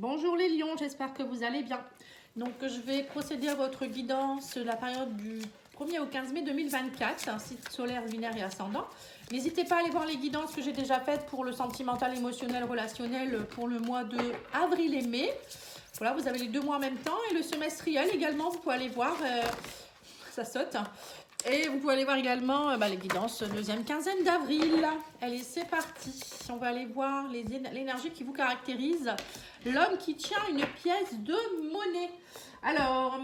Bonjour les lions, j'espère que vous allez bien. Donc je vais procéder à votre guidance la période du 1er au 15 mai 2024, un site solaire, lunaire et ascendant. N'hésitez pas à aller voir les guidances que j'ai déjà faites pour le sentimental, émotionnel, relationnel pour le mois de avril et mai. Voilà, vous avez les 2 mois en même temps et le semestriel également, vous pouvez aller voir, ça saute. Et vous pouvez aller voir également les guidances deuxième quinzaine d'avril. Allez, c'est parti. On va aller voir l'énergie qui vous caractérise. L'homme qui tient une pièce de monnaie. Alors,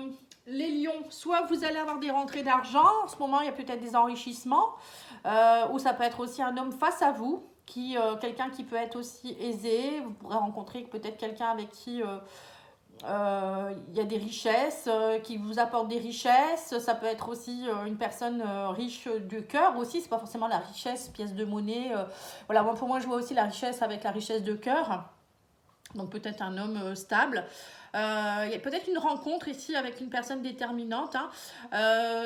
les lions, soit vous allez avoir des rentrées d'argent. En ce moment, il y a peut-être des enrichissements. Ou ça peut être aussi un homme face à vous. Quelqu'un qui peut être aussi aisé. Vous pourrez rencontrer peut-être quelqu'un avec qui... il y a des richesses qui vous apportent des richesses. Ça peut être aussi une personne riche de cœur aussi. C'est pas forcément la richesse, pièce de monnaie. Voilà, pour moi, je vois aussi la richesse avec la richesse de cœur. Donc peut-être un homme stable. Il y a peut-être une rencontre ici avec une personne déterminante.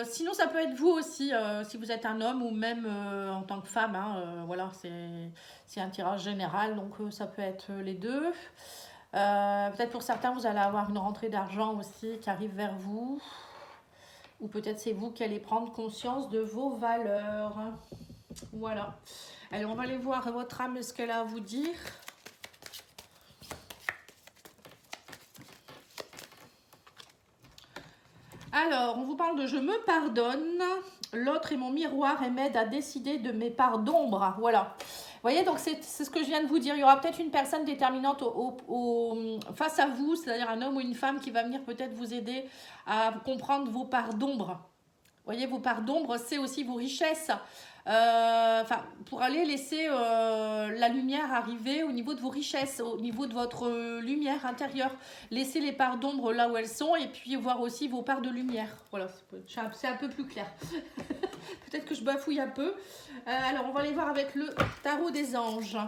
Sinon, ça peut être vous aussi, si vous êtes un homme ou même en tant que femme. Voilà, c'est un tirage général, donc ça peut être les deux. Peut-être pour certains, vous allez avoir une rentrée d'argent aussi qui arrive vers vous. Ou peut-être c'est vous qui allez prendre conscience de vos valeurs. Voilà. Alors, on va aller voir votre âme, ce qu'elle a à vous dire. Alors, on vous parle de « je me pardonne ». L'autre est mon miroir et m'aide à décider de mes parts d'ombre. Voilà. Vous voyez, donc c'est ce que je viens de vous dire. Il y aura peut-être une personne déterminante face à vous, c'est-à-dire un homme ou une femme qui va venir peut-être vous aider à comprendre vos parts d'ombre. Vous voyez, vos parts d'ombre, c'est aussi vos richesses. Pour aller laisser la lumière arriver au niveau de vos richesses, au niveau de votre lumière intérieure. Laissez les parts d'ombre là où elles sont et puis voir aussi vos parts de lumière. Voilà, c'est un peu plus clair. Peut-être que je bafouille un peu. Alors, on va aller voir avec le tarot des anges.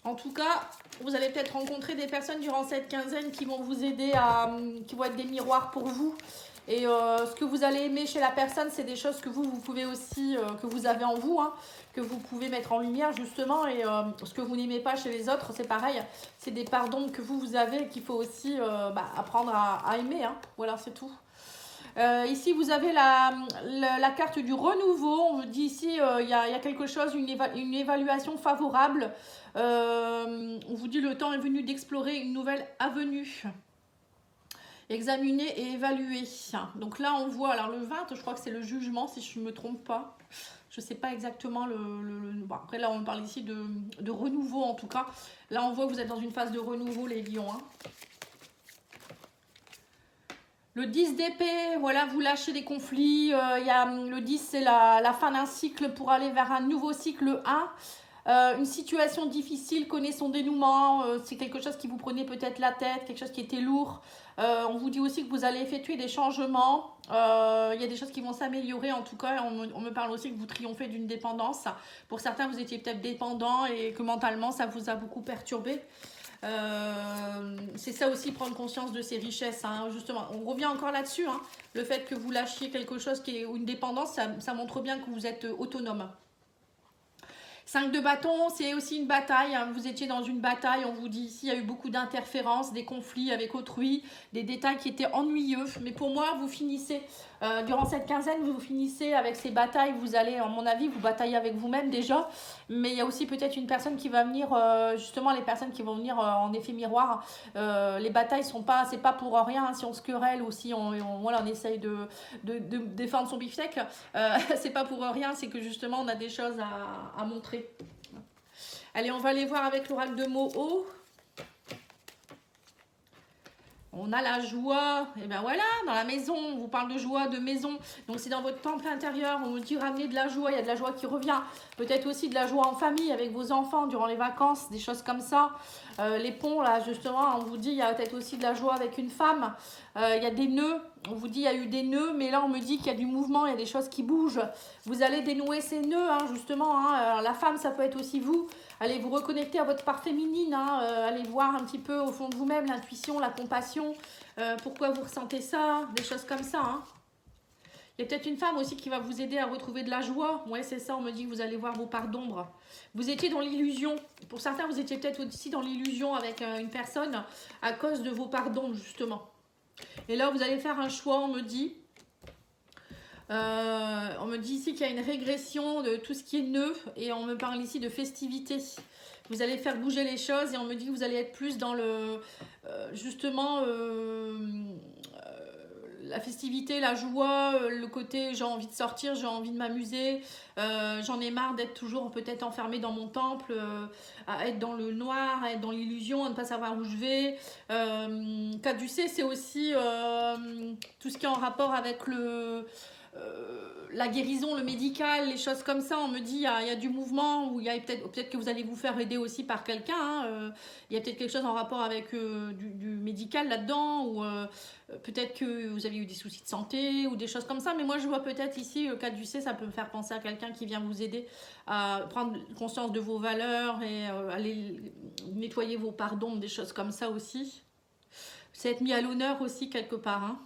En tout cas, vous allez peut-être rencontrer des personnes durant cette quinzaine qui vont vous aider qui vont être des miroirs pour vous. Et ce que vous allez aimer chez la personne, c'est des choses que vous pouvez aussi, que vous avez en vous, que vous pouvez mettre en lumière justement. Et ce que vous n'aimez pas chez les autres, c'est pareil. C'est des parts d'ombre que vous avez et qu'il faut aussi apprendre à aimer. Voilà, c'est tout. Ici, vous avez la carte du renouveau. On vous dit ici, il y a quelque chose, une évaluation favorable. On vous dit le temps est venu d'explorer une nouvelle avenue. Examiner et évaluer. Donc là, on voit, alors le 20, je crois que c'est le jugement, si je ne me trompe pas. Je ne sais pas exactement bon, après, là, on parle ici de renouveau, en tout cas. Là, on voit que vous êtes dans une phase de renouveau, les lions. Le 10 d'épée, voilà, vous lâchez des conflits. Le 10, c'est la fin d'un cycle pour aller vers un nouveau cycle 1. Une situation difficile connaît son dénouement. C'est quelque chose qui vous prenait peut-être la tête, quelque chose qui était lourd. On vous dit aussi que vous allez effectuer des changements. Il y a des choses qui vont s'améliorer. En tout cas, on me parle aussi que vous triomphez d'une dépendance. Pour certains, vous étiez peut-être dépendant et que mentalement, ça vous a beaucoup perturbé. C'est ça aussi, prendre conscience de ses richesses. Justement, on revient encore là-dessus. Le fait que vous lâchiez quelque chose ou une dépendance, ça montre bien que vous êtes autonome. 5 de bâton, c'est aussi une bataille. Vous étiez dans une bataille, on vous dit ici, il y a eu beaucoup d'interférences, des conflits avec autrui, des détails qui étaient ennuyeux. Mais pour moi, vous finissez, durant cette quinzaine, vous finissez avec ces batailles. Vous allez, à mon avis, vous batailler avec vous-même déjà. Mais il y a aussi peut-être une personne qui va venir, justement, les personnes qui vont venir en effet miroir. Les batailles, c'est pas pour rien. Si on se querelle ou si on essaye de défendre son beefsteak, c'est pas pour rien, c'est que justement, on a des choses à montrer. Allez, on va aller voir avec l'oracle de Moho. On a la joie, et bien voilà, dans la maison, on vous parle de joie, de maison. Donc c'est dans votre temple intérieur, on vous dit ramener de la joie, il y a de la joie qui revient. Peut-être aussi de la joie en famille, avec vos enfants, durant les vacances, des choses comme ça. Les ponts, là, justement, on vous dit, il y a peut-être aussi de la joie avec une femme. Il y a des nœuds, on vous dit, il y a eu des nœuds, mais là, on me dit qu'il y a du mouvement, il y a des choses qui bougent. Vous allez dénouer ces nœuds, justement. Alors, la femme, ça peut être aussi vous. Allez vous reconnecter à votre part féminine, allez voir un petit peu au fond de vous-même l'intuition, la compassion, pourquoi vous ressentez ça, des choses comme ça. Il y a peut-être une femme aussi qui va vous aider à retrouver de la joie. Ouais, c'est ça, on me dit que vous allez voir vos parts d'ombre. Vous étiez dans l'illusion. Pour certains, vous étiez peut-être aussi dans l'illusion avec une personne à cause de vos parts d'ombre, justement. Et là, vous allez faire un choix, on me dit. On me dit ici qu'il y a une régression de tout ce qui est nœud. Et on me parle ici de festivité. Vous allez faire bouger les choses et on me dit que vous allez être plus dans le... justement... la festivité, la joie, le côté j'ai envie de sortir, j'ai envie de m'amuser, j'en ai marre d'être toujours peut-être enfermée dans mon temple, à être dans le noir, à être dans l'illusion, à ne pas savoir où je vais. Caducée, c'est aussi tout ce qui est en rapport avec la guérison, le médical, les choses comme ça. On me dit il y a du mouvement, ou il y a peut-être que vous allez vous faire aider aussi par quelqu'un, hein. Il y a peut-être quelque chose en rapport avec du médical là-dedans, ou peut-être que vous avez eu des soucis de santé ou des choses comme ça. Mais moi je vois peut-être ici caducée, ça peut me faire penser à quelqu'un qui vient vous aider à prendre conscience de vos valeurs et aller nettoyer vos parts d'ombre, des choses comme ça aussi. C'est être mis à l'honneur aussi quelque part, hein.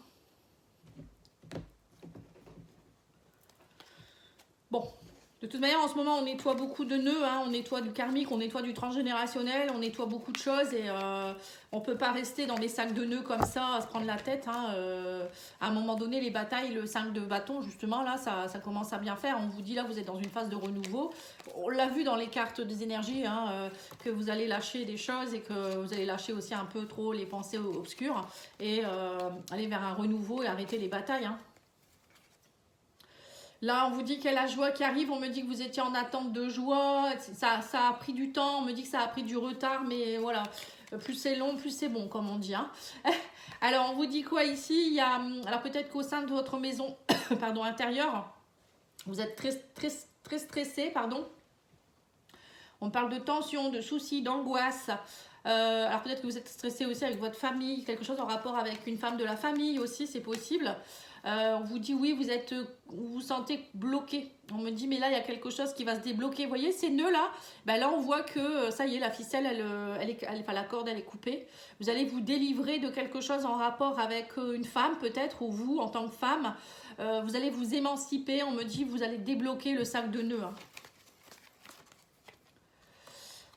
Bon, de toute manière, en ce moment, on nettoie beaucoup de nœuds, hein, on nettoie du karmique, on nettoie du transgénérationnel, on nettoie beaucoup de choses et on ne peut pas rester dans des sacs de nœuds comme ça, à se prendre la tête, hein, à un moment donné, les batailles, le 5 de bâton, justement, là, ça commence à bien faire. On vous dit, là, vous êtes dans une phase de renouveau. On l'a vu dans les cartes des énergies, hein, que vous allez lâcher des choses et que vous allez lâcher aussi un peu trop les pensées obscures et aller vers un renouveau et arrêter les batailles, hein. Là, on vous dit qu'il y a la joie qui arrive. On me dit que vous étiez en attente de joie. Ça a pris du temps. On me dit que ça a pris du retard. Mais voilà, plus c'est long, plus c'est bon, comme on dit, hein. Alors, on vous dit quoi ici? Il y a, alors, peut-être qu'au sein de votre maison pardon, intérieure, vous êtes très stressé. Pardon. On parle de tension, de soucis, d'angoisse. Alors, peut-être que vous êtes stressé aussi avec votre famille. Quelque chose en rapport avec une femme de la famille aussi, c'est possible. On vous dit oui, vous vous sentez bloqué. On me dit mais là il y a quelque chose qui va se débloquer. Vous voyez ces nœuds là, ben là on voit que ça y est, la ficelle, enfin, la corde elle est coupée. Vous allez vous délivrer de quelque chose en rapport avec une femme peut-être, ou vous en tant que femme. Vous allez vous émanciper. On me dit vous allez débloquer le sac de nœuds, hein.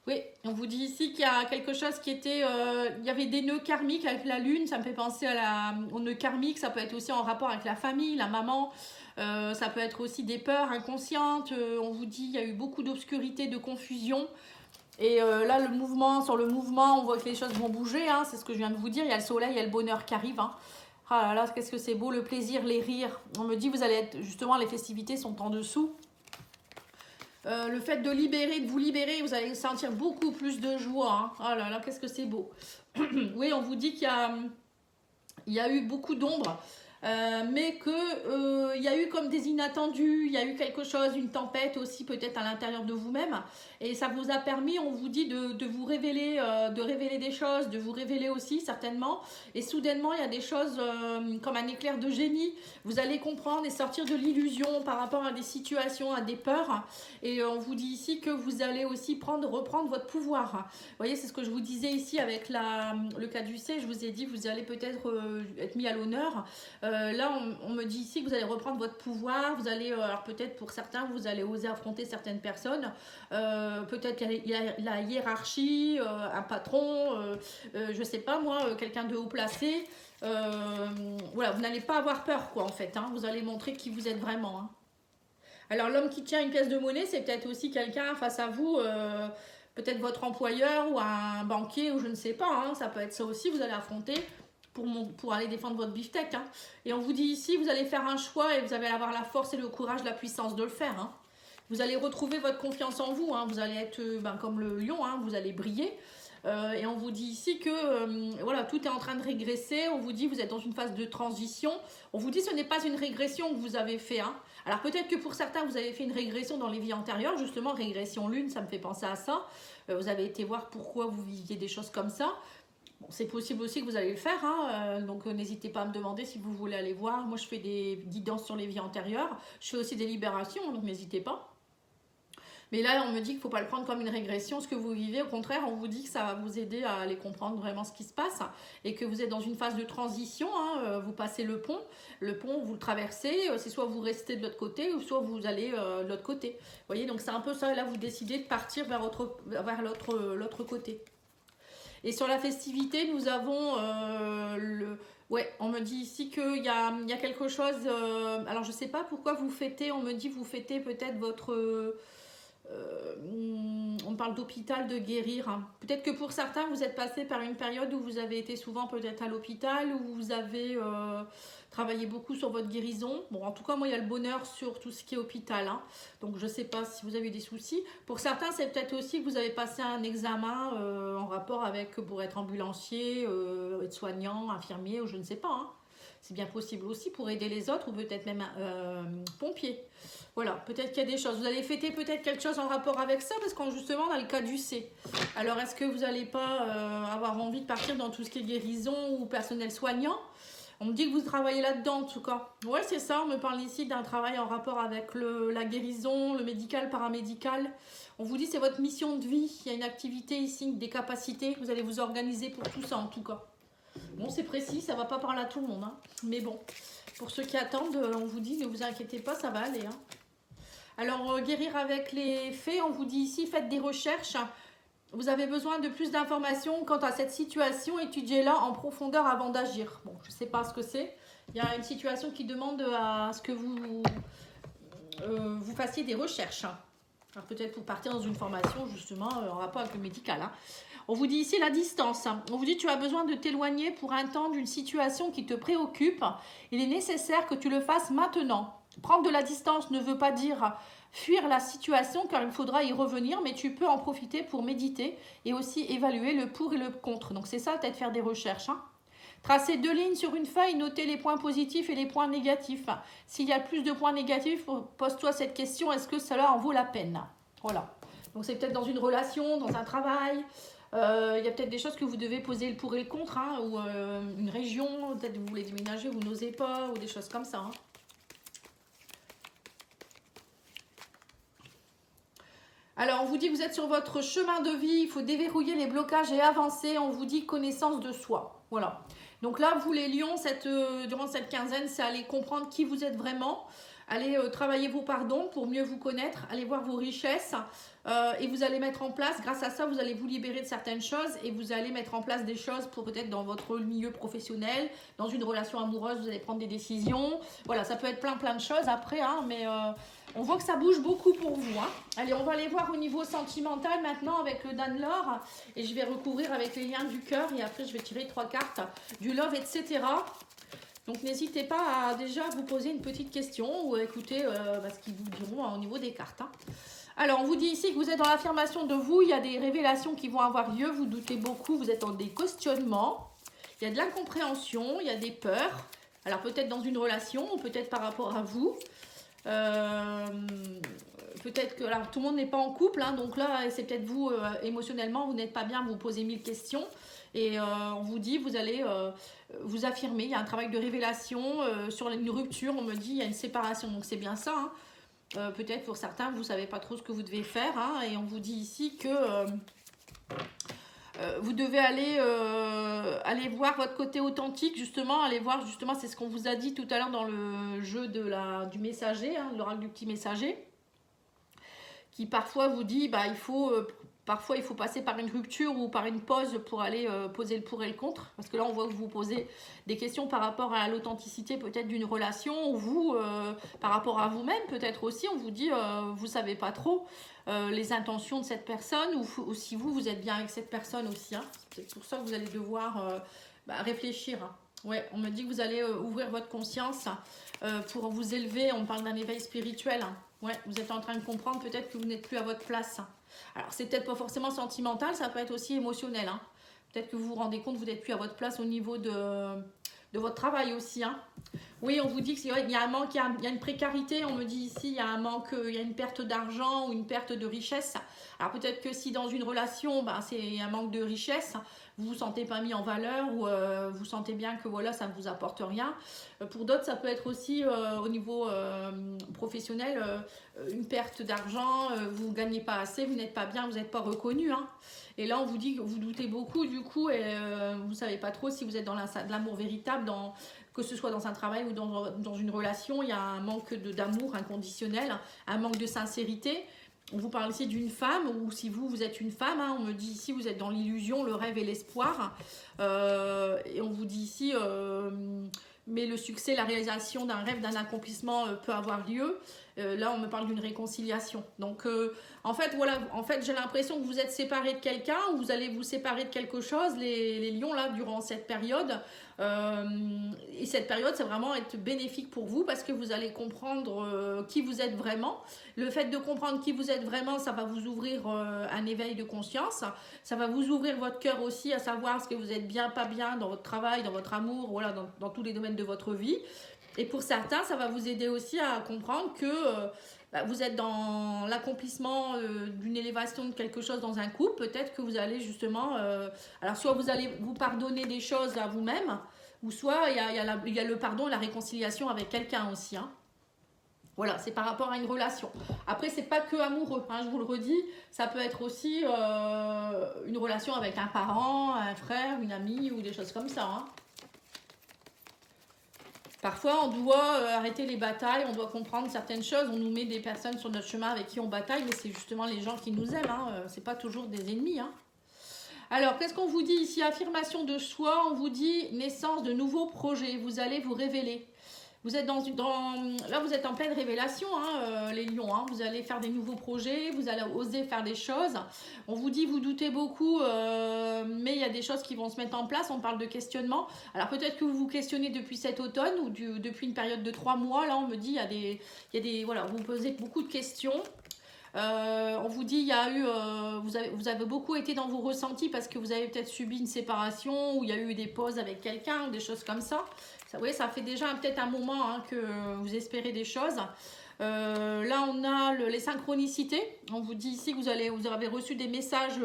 Oui, on vous dit ici qu'il y a quelque chose qui était... il y avait des nœuds karmiques avec la lune, ça me fait penser aux nœuds karmiques, ça peut être aussi en rapport avec la famille, la maman, ça peut être aussi des peurs inconscientes, on vous dit il y a eu beaucoup d'obscurité, de confusion, et là sur le mouvement, on voit que les choses vont bouger, hein, c'est ce que je viens de vous dire, il y a le soleil, il y a le bonheur qui arrive, hein. Ah là là, qu'est-ce que c'est beau, le plaisir, les rires, on me dit vous allez être, justement les festivités sont en dessous. Le fait de vous libérer, vous allez sentir beaucoup plus de joie, hein. Oh là là, qu'est-ce que c'est beau. Oui, on vous dit qu'il y a eu beaucoup d'ombre, mais qu'il y a eu comme des inattendus, il y a eu quelque chose, une tempête aussi peut-être à l'intérieur de vous-même. Et ça vous a permis, on vous dit, de vous révéler, de révéler des choses, de vous révéler aussi certainement. Et soudainement, il y a des choses comme un éclair de génie. Vous allez comprendre et sortir de l'illusion par rapport à des situations, à des peurs. Et on vous dit ici que vous allez aussi reprendre votre pouvoir. Vous voyez, c'est ce que je vous disais ici avec le caducée. Je vous ai dit, vous allez peut-être être mis à l'honneur. Là, on me dit ici que vous allez reprendre votre pouvoir. Vous allez, alors peut-être pour certains, vous allez oser affronter certaines personnes. Peut-être qu'il y a la hiérarchie, un patron, je sais pas moi, quelqu'un de haut placé. Voilà, vous n'allez pas avoir peur quoi en fait, hein. Vous allez montrer qui vous êtes vraiment, hein. Alors l'homme qui tient une pièce de monnaie, c'est peut-être aussi quelqu'un face à vous, peut-être votre employeur ou un banquier ou je ne sais pas, hein. Ça peut être ça aussi, vous allez affronter pour aller défendre votre beefsteak, hein. Et on vous dit ici, vous allez faire un choix et vous allez avoir la force et le courage, la puissance de le faire, hein. Vous allez retrouver votre confiance en vous, hein. Vous allez être comme le lion, hein. Vous allez briller. Et on vous dit ici que voilà, tout est en train de régresser. On vous dit vous êtes dans une phase de transition. On vous dit ce n'est pas une régression que vous avez fait, hein. Alors peut-être que pour certains vous avez fait une régression dans les vies antérieures. Justement, régression lune, ça me fait penser à ça. Vous avez été voir pourquoi vous viviez des choses comme ça. Bon, c'est possible aussi que vous allez le faire, hein. Donc n'hésitez pas à me demander si vous voulez aller voir. Moi je fais des guidances sur les vies antérieures. Je fais aussi des libérations, donc n'hésitez pas. Mais là, on me dit qu'il ne faut pas le prendre comme une régression, ce que vous vivez. Au contraire, on vous dit que ça va vous aider à aller comprendre vraiment ce qui se passe et que vous êtes dans une phase de transition. Vous passez le pont, vous le traversez. C'est soit vous restez de l'autre côté ou soit vous allez de l'autre côté. Vous voyez, donc c'est un peu ça. Là, vous décidez de partir vers l'autre côté. Et sur la festivité, nous avons ouais, on me dit ici qu'il y a quelque chose. Alors, je ne sais pas pourquoi vous fêtez. On me dit vous fêtez peut-être votre. On parle d'hôpital, de guérir. Hein. Peut-être que pour certains, vous êtes passé par une période où vous avez été souvent peut-être à l'hôpital, où vous avez travaillé beaucoup sur votre guérison. Bon, en tout cas, moi, il y a le bonheur sur tout ce qui est hôpital. Hein. Donc, je ne sais pas si vous avez eu des soucis. Pour certains, c'est peut-être aussi que vous avez passé un examen en rapport avec, pour être ambulancier, être soignant, infirmier, ou je ne sais pas. Hein. C'est bien possible aussi pour aider les autres ou peut-être même pompier. Voilà, peut-être qu'il y a des choses. Vous allez fêter peut-être quelque chose en rapport avec ça parce qu'on justement on a le cas du C. Alors est-ce que vous n'allez pas avoir envie de partir dans tout ce qui est guérison ou personnel soignant? On me dit que vous travaillez là-dedans en tout cas. Ouais, c'est ça, on me parle ici d'un travail en rapport avec la guérison, le médical, paramédical. On vous dit c'est votre mission de vie. Il y a une activité ici, des capacités. Vous allez vous organiser pour tout ça en tout cas. Bon, c'est précis, ça ne va pas parler à tout le monde. Hein. Mais bon, pour ceux qui attendent, on vous dit, ne vous inquiétez pas, ça va aller. Hein. Alors, guérir avec les faits, on vous dit ici, faites des recherches. Vous avez besoin de plus d'informations quant à cette situation, étudiez-la en profondeur avant d'agir. Bon, je ne sais pas ce que c'est. Il y a une situation qui demande à ce que vous fassiez des recherches. Alors, peut-être pour partir dans une formation, justement, en rapport avec le médical. Hein. On vous dit ici la distance. On vous dit tu as besoin de t'éloigner pour un temps d'une situation qui te préoccupe. Il est nécessaire que tu le fasses maintenant. Prendre de la distance ne veut pas dire fuir la situation car il faudra y revenir, mais tu peux en profiter pour méditer et aussi évaluer le pour et le contre. Donc c'est ça, peut-être faire des recherches. Hein. Tracer 2 lignes sur une feuille, noter les points positifs et les points négatifs. S'il y a plus de points négatifs, pose-toi cette question, est-ce que cela en vaut la peine? Voilà. Donc c'est peut-être dans une relation, dans un travail. Il y a peut-être des choses que vous devez poser le pour et le contre, hein, ou une région, peut-être vous voulez déménager, vous n'osez pas, ou des choses comme ça. Hein. Alors, on vous dit que vous êtes sur votre chemin de vie, il faut déverrouiller les blocages et avancer. On vous dit connaissance de soi. Voilà. Donc là, vous les lions, durant cette quinzaine, c'est aller comprendre qui vous êtes vraiment. Allez travailler vos pardons pour mieux vous connaître, allez voir vos richesses et vous allez mettre en place, grâce à ça, vous allez vous libérer de certaines choses et vous allez mettre en place des choses pour peut-être dans votre milieu professionnel, dans une relation amoureuse, vous allez prendre des décisions. Voilà, ça peut être plein de choses après, hein, mais on voit que ça bouge beaucoup pour vous. Hein. Allez, on va aller voir au niveau sentimental maintenant avec le Danlor et je vais recouvrir avec les liens du cœur et après je vais tirer 3 cartes du love, etc. Donc n'hésitez pas à déjà vous poser une petite question ou écouter ce qu'ils vous diront au niveau des cartes. Hein. Alors on vous dit ici que vous êtes dans l'affirmation de vous, il y a des révélations qui vont avoir lieu, vous doutez beaucoup, vous êtes dans des questionnements, il y a de l'incompréhension, il y a des peurs, alors peut-être dans une relation ou peut-être par rapport à vous. Peut-être que alors, tout le monde n'est pas en couple, hein, donc là c'est peut-être vous émotionnellement, vous n'êtes pas bien, vous posez 1000 questions. Et on vous dit, vous allez vous affirmer, il y a un travail de révélation sur une rupture, on me dit, il y a une séparation, donc c'est bien ça. Hein. Peut-être pour certains, vous ne savez pas trop ce que vous devez faire, hein, et on vous dit ici que vous devez aller voir votre côté authentique, justement, aller voir, justement, c'est ce qu'on vous a dit tout à l'heure dans le jeu du messager, hein, l'oracle du petit messager, qui parfois vous dit, bah, parfois, il faut passer par une rupture ou par une pause pour aller poser le pour et le contre. Parce que là, on voit que vous posez des questions par rapport à l'authenticité peut-être d'une relation. Ou vous, par rapport à vous-même, peut-être aussi, on vous dit, vous ne savez pas trop les intentions de cette personne. Ou si vous êtes bien avec cette personne aussi. Hein. C'est pour ça que vous allez devoir réfléchir. Hein. Ouais, on me dit que vous allez ouvrir votre conscience pour vous élever. On parle d'un éveil spirituel. Hein. Ouais, vous êtes en train de comprendre peut-être que vous n'êtes plus à votre place. Hein. Alors, c'est peut-être pas forcément sentimental, ça peut être aussi émotionnel. Hein. Peut-être que vous vous rendez compte que vous n'êtes plus à votre place au niveau de votre travail aussi. Hein. Oui, on vous dit qu'il y a un manque, il y a une précarité. On me dit ici, il y a un manque, il y a une perte d'argent ou une perte de richesse. Alors, peut-être que si dans une relation, c'est un manque de richesse, vous vous sentez pas mis en valeur ou vous sentez bien que voilà, ça ne vous apporte rien. Pour d'autres, ça peut être aussi au niveau professionnel, une perte d'argent, vous ne gagnez pas assez, vous n'êtes pas bien, vous n'êtes pas reconnu. Hein. Et là, on vous dit que vous doutez beaucoup du coup et vous ne savez pas trop si vous êtes dans de l'amour véritable, que ce soit dans un travail ou dans une relation. Il y a un manque d'amour inconditionnel, un manque de sincérité. On vous parle ici d'une femme, ou si vous êtes une femme, hein, on me dit ici vous êtes dans l'illusion, le rêve et l'espoir. Et on vous dit ici, mais le succès, la réalisation d'un rêve, d'un accomplissement peut avoir lieu. Là, on me parle d'une réconciliation. Donc, en fait, voilà, j'ai l'impression que vous êtes séparés de quelqu'un, ou vous allez vous séparer de quelque chose, les lions, là, durant cette période. Et cette période, c'est vraiment être bénéfique pour vous parce que vous allez comprendre qui vous êtes vraiment. Le fait de comprendre qui vous êtes vraiment, ça va vous ouvrir un éveil de conscience. Ça va vous ouvrir votre cœur aussi à savoir ce que vous êtes bien, pas bien dans votre travail, dans votre amour, voilà, dans tous les domaines de votre vie. Et pour certains, ça va vous aider aussi à comprendre que vous êtes dans l'accomplissement d'une élévation de quelque chose dans un couple. Peut-être que vous allez justement... alors, soit vous allez vous pardonner des choses à vous-même, ou soit il y a le pardon et la réconciliation avec quelqu'un aussi. Hein. Voilà, c'est par rapport à une relation. Après, c'est pas que amoureux, hein, je vous le redis. Ça peut être aussi une relation avec un parent, un frère, une amie ou des choses comme ça. Hein. Parfois, on doit arrêter les batailles, on doit comprendre certaines choses. On nous met des personnes sur notre chemin avec qui on bataille, mais c'est justement les gens qui nous aiment. Hein. C'est pas toujours des ennemis. Hein. Alors, qu'est-ce qu'on vous dit ici? Affirmation de soi, on vous dit naissance de nouveaux projets. Vous allez vous révéler. Vous êtes là, vous êtes en pleine révélation, hein, les lions. Hein. Vous allez faire des nouveaux projets, vous allez oser faire des choses. On vous dit, vous doutez beaucoup, mais il y a des choses qui vont se mettre en place. On parle de questionnement. Alors peut-être que vous vous questionnez depuis cet automne ou depuis une période de 3 mois. Là, on me dit, voilà, vous posez beaucoup de questions. On vous dit, il y a eu, vous avez beaucoup été dans vos ressentis parce que vous avez peut-être subi une séparation ou il y a eu des pauses avec quelqu'un ou des choses comme ça. Oui, ça fait déjà peut-être un moment hein, que vous espérez des choses. Là, on a les synchronicités. On vous dit ici que vous avez reçu des messages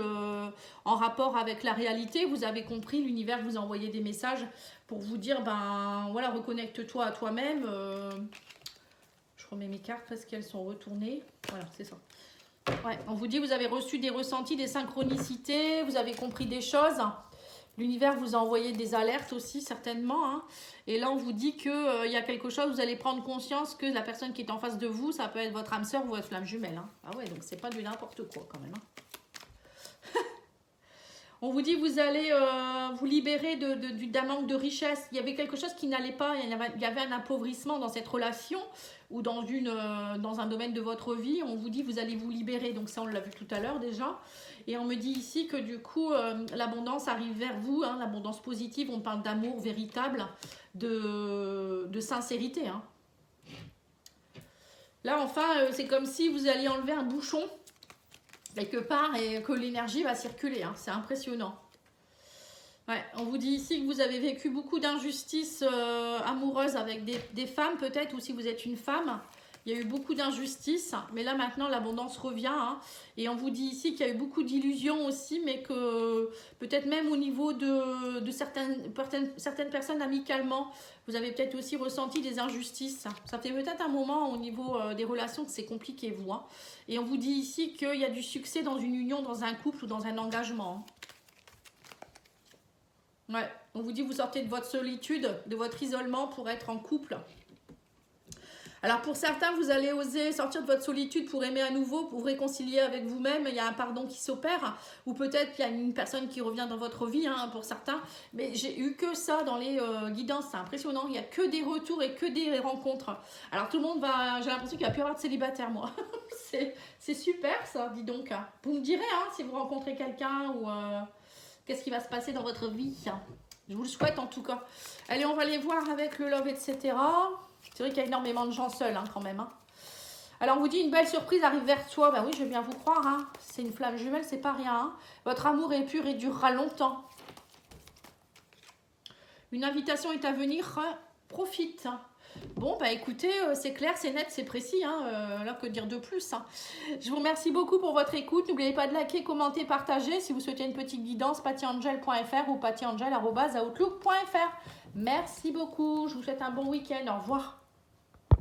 en rapport avec la réalité. Vous avez compris, l'univers vous a envoyé des messages pour vous dire, ben voilà, reconnecte-toi à toi-même. Je remets mes cartes parce qu'elles sont retournées. Voilà, c'est ça. Ouais, on vous dit, vous avez reçu des ressentis, des synchronicités, vous avez compris des choses. L'univers vous a envoyé des alertes aussi, certainement. Hein. Et là, on vous dit qu'il y a quelque chose, vous allez prendre conscience que la personne qui est en face de vous, ça peut être votre âme sœur ou votre flamme jumelle. Hein. Ah ouais, donc c'est pas du n'importe quoi quand même. Hein. On vous dit vous allez vous libérer d'un manque de richesse. Il y avait quelque chose qui n'allait pas, il y avait un appauvrissement dans cette relation ou dans un domaine de votre vie. On vous dit vous allez vous libérer. Donc ça, on l'a vu tout à l'heure déjà. Et on me dit ici que du coup, l'abondance arrive vers vous, hein, l'abondance positive. On parle d'amour véritable, de sincérité. Hein. Là, enfin, c'est comme si vous alliez enlever un bouchon quelque part et que l'énergie va circuler. Hein. C'est impressionnant. Ouais, on vous dit ici que vous avez vécu beaucoup d'injustices amoureuses avec des femmes peut-être, ou si vous êtes une femme. Il y a eu beaucoup d'injustices, mais là maintenant l'abondance revient. Hein, et on vous dit ici qu'il y a eu beaucoup d'illusions aussi, mais que peut-être même au niveau de certaines personnes amicalement, vous avez peut-être aussi ressenti des injustices. Ça fait peut-être un moment au niveau des relations que c'est compliqué, vous. Hein. Et on vous dit ici qu'il y a du succès dans une union, dans un couple ou dans un engagement. Ouais, on vous dit vous sortez de votre solitude, de votre isolement pour être en couple. Alors pour certains, vous allez oser sortir de votre solitude pour aimer à nouveau, pour vous réconcilier avec vous-même. Il y a un pardon qui s'opère, ou peut-être qu'il y a une personne qui revient dans votre vie, hein, pour certains. Mais j'ai eu que ça dans les guidances, c'est impressionnant. Il n'y a que des retours et que des rencontres. Alors tout le monde va, j'ai l'impression qu'il n'y a plus avoir de célibataire, moi. C'est super ça, dis donc. Vous me direz hein, si vous rencontrez quelqu'un ou qu'est-ce qui va se passer dans votre vie. Je vous le souhaite en tout cas. Allez, on va aller voir avec le love, etc. C'est vrai qu'il y a énormément de gens seuls hein, quand même. Hein. Alors on vous dit une belle surprise arrive vers toi. Ben oui, je vais bien vous croire. Hein. C'est une flamme jumelle, c'est pas rien. Hein. Votre amour est pur et durera longtemps. Une invitation est à venir. Profite. Bon, bah écoutez, c'est clair, c'est net, c'est précis. Hein. Là, que dire de plus hein. Je vous remercie beaucoup pour votre écoute. N'oubliez pas de liker, commenter, partager. Si vous souhaitez une petite guidance, pattyangel.fr ou pattyangel@outlook.fr. Merci beaucoup. Je vous souhaite un bon week-end. Au revoir.